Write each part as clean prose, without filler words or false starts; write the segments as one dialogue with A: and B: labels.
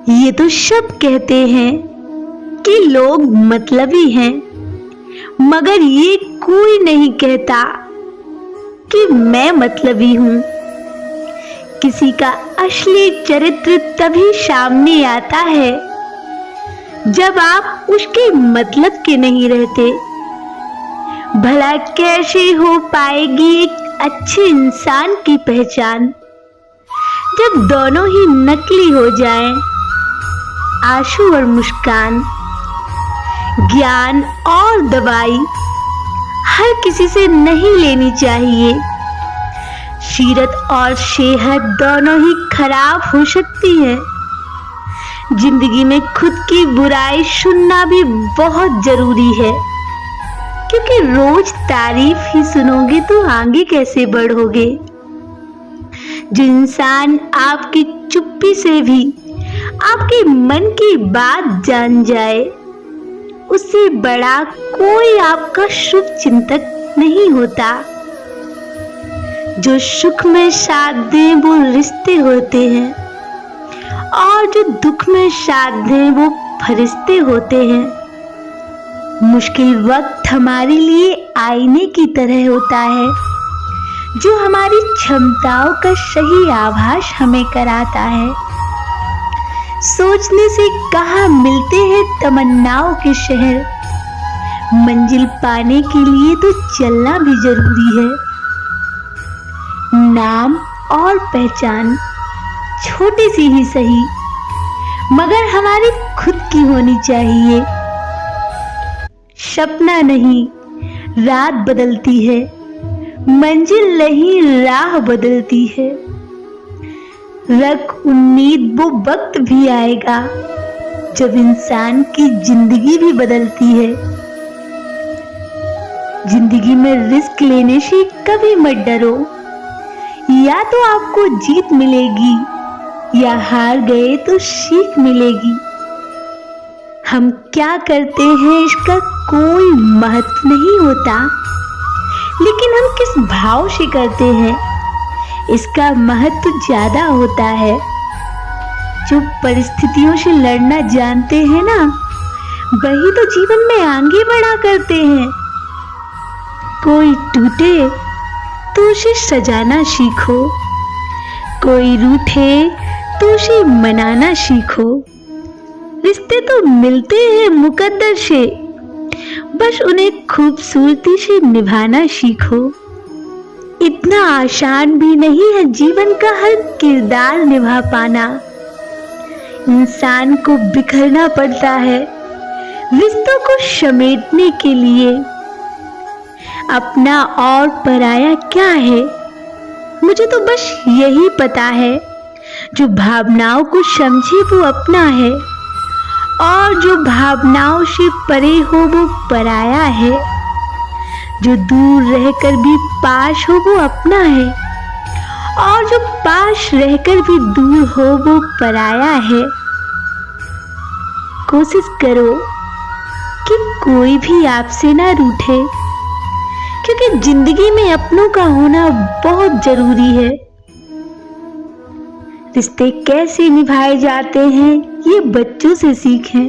A: ये तो सब कहते हैं कि लोग मतलबी हैं, मगर ये कोई नहीं कहता कि मैं मतलबी हूं। किसी का असली चरित्र तभी सामने आता है जब आप उसके मतलब के नहीं रहते। भला कैसे हो पाएगी एक अच्छे इंसान की पहचान जब दोनों ही नकली हो जाएं? आंसू और मुस्कान, ज्ञान और दवाई हर किसी से नहीं लेनी चाहिए। सीरत और सेहत दोनों ही खराब हो सकती है। जिंदगी में खुद की बुराई सुनना भी बहुत जरूरी है, क्योंकि रोज तारीफ ही सुनोगे तो आगे कैसे बढ़ोगे। जो इंसान आपकी चुप्पी से भी आपके मन की बात जान जाए, उससे बड़ा कोई आपका शुभ चिंतक नहीं होता। जो सुख में साथ दें वो रिश्ते होते हैं, और जो दुख में साथ दें वो फरिश्ते होते हैं। मुश्किल वक्त हमारे लिए आईने की तरह होता है, जो हमारी क्षमताओं का सही आभास हमें कराता है। सोचने से कहाँ मिलते हैं तमन्नाओं के शहर। मंजिल पाने के लिए तो चलना भी जरूरी है। नाम और पहचान छोटी सी ही सही, मगर हमारी खुद की होनी चाहिए। सपना नहीं, रात बदलती है, मंजिल नहीं, राह बदलती है। रख उम्मीद, वो वक्त भी आएगा जब इंसान की जिंदगी भी बदलती है। जिंदगी में रिस्क लेने से कभी मत डरो। या तो आपको जीत मिलेगी, या हार गए तो सीख मिलेगी। हम क्या करते हैं इसका कोई महत्व नहीं होता, लेकिन हम किस भाव से करते हैं इसका महत्व ज्यादा होता है। जो परिस्थितियों से लड़ना जानते हैं ना, वही तो जीवन में आगे बढ़ा करते हैं। कोई टूटे तो उसे सजाना सीखो, कोई रूठे तो उसे मनाना सीखो। रिश्ते तो मिलते हैं मुकद्दर से, बस उन्हें खूबसूरती से निभाना सीखो। इतना आसान भी नहीं है जीवन का हर किरदार निभा पाना। इंसान को बिखरना पड़ता है रिश्तों को समेटने के लिए। अपना और पराया क्या है, मुझे तो बस यही पता है। जो भावनाओं को समझे वो अपना है, और जो भावनाओं से परे हो वो पराया है। जो दूर रहकर भी पास हो वो अपना है, और जो पास रहकर भी दूर हो वो पराया है। कोशिश करो कि कोई भी आपसे ना रूठे, क्योंकि जिंदगी में अपनों का होना बहुत जरूरी है। रिश्ते कैसे निभाए जाते हैं ये बच्चों से सीखें,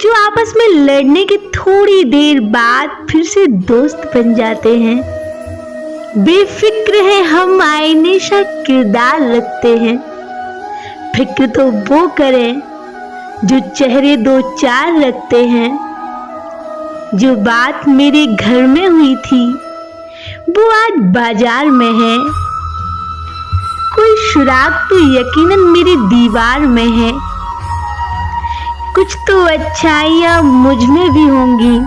A: जो आपस में लड़ने के थोड़ी देर बाद फिर से दोस्त बन जाते हैं। बेफिक्र है हम आईने सा किरदार रखते हैं। फिक्र तो वो करें जो चेहरे दो चार रखते हैं। जो बात मेरे घर में हुई थी वो आज बाजार में है। कोई सुराग तो यकीनन मेरी दीवार में है। कुछ तो अच्छाइयां मुझ में भी होंगी।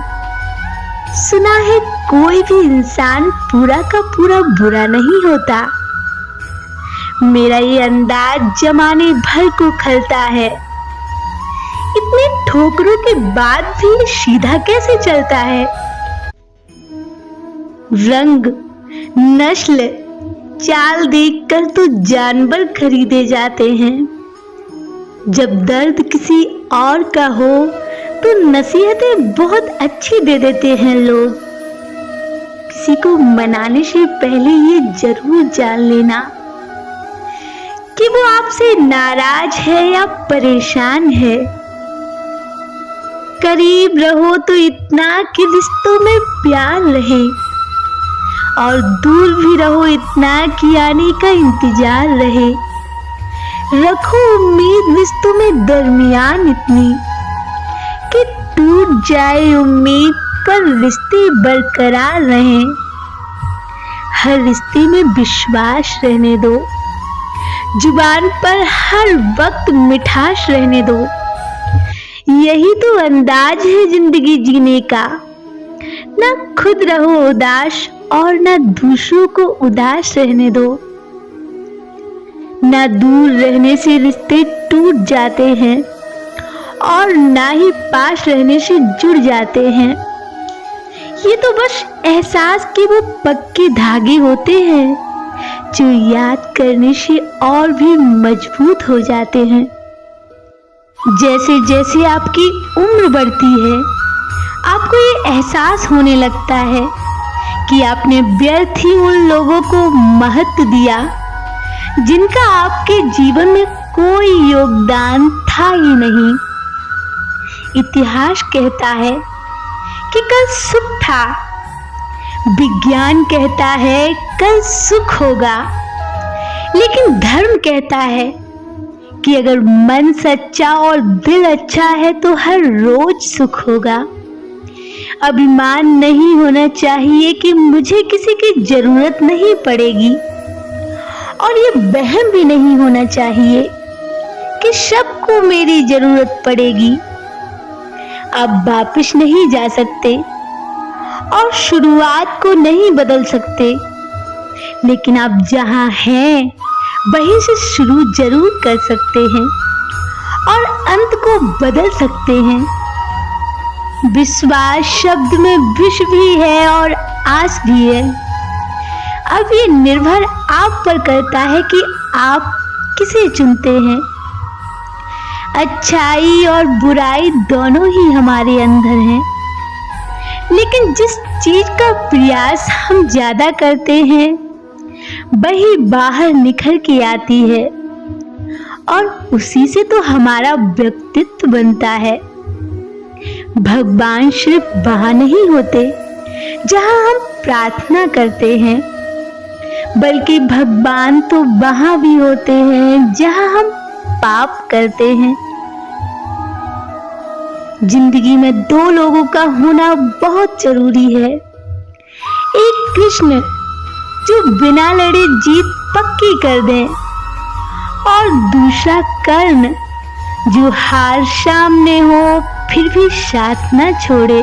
A: सुना है कोई भी इंसान पूरा का पूरा बुरा नहीं होता। मेरा ये अंदाज जमाने भर को खलता है। इतने ठोकरों के बाद भी सीधा कैसे चलता है। रंग, नस्ल, चाल देखकर तो जानवर खरीदे जाते हैं। जब दर्द किसी और का हो तो नसीहतें बहुत अच्छी दे देते हैं लोग। किसी को मनाने से पहले ये जरूर जान लेना कि वो आपसे नाराज है या परेशान है। करीब रहो तो इतना कि रिश्तों में प्यार रहे, और दूर भी रहो इतना कि आने का इंतजार रहे। रखो उम्मीद रिश्तों में दरमियान इतनी कि टूट जाए उम्मीद पर रिश्ते बरकरार रहें। हर रिश्ते में विश्वास रहने दो, जुबान पर हर वक्त मिठास रहने दो। यही तो अंदाज है जिंदगी जीने का। ना खुद रहो उदास और ना दूसरों को उदास रहने दो। ना दूर रहने से रिश्ते टूट जाते हैं और ना ही पास रहने से जुड़ जाते हैं। ये तो बस एहसास के वो पक्के धागे होते हैं जो याद करने से और भी मजबूत हो जाते हैं। जैसे जैसे आपकी उम्र बढ़ती है, आपको ये एहसास होने लगता है कि आपने व्यर्थ ही उन लोगों को महत्व दिया जिनका आपके जीवन में कोई योगदान था ही नहीं। इतिहास कहता है कि कल सुख था, विज्ञान कहता है कल सुख होगा, लेकिन धर्म कहता है कि अगर मन सच्चा और दिल अच्छा है तो हर रोज सुख होगा। अभिमान नहीं होना चाहिए कि मुझे किसी की जरूरत नहीं पड़ेगी, और ये वहम भी नहीं होना चाहिए कि सबको मेरी जरूरत पड़ेगी। आप वापस नहीं जा सकते और शुरुआत को नहीं बदल सकते, लेकिन आप जहां हैं वहीं से शुरू जरूर कर सकते हैं और अंत को बदल सकते हैं। विश्वास शब्द में विष भी है और आस भी है। अब ये निर्भर आप पर करता है कि आप किसे चुनते हैं। अच्छाई और बुराई दोनों ही हमारे अंदर हैं, लेकिन जिस चीज का प्रयास हम ज्यादा करते हैं वही बाहर निखर के आती है, और उसी से तो हमारा व्यक्तित्व बनता है। भगवान सिर्फ वहां नहीं होते जहां हम प्रार्थना करते हैं, बल्कि भगवान तो वहां भी होते हैं जहां हम पाप करते हैं। जिंदगी में दो लोगों का होना बहुत जरूरी है। एक कृष्ण जो बिना लड़े जीत पक्की कर दें, और दूसरा कर्ण जो हार सामने हो फिर भी साथ न छोड़े।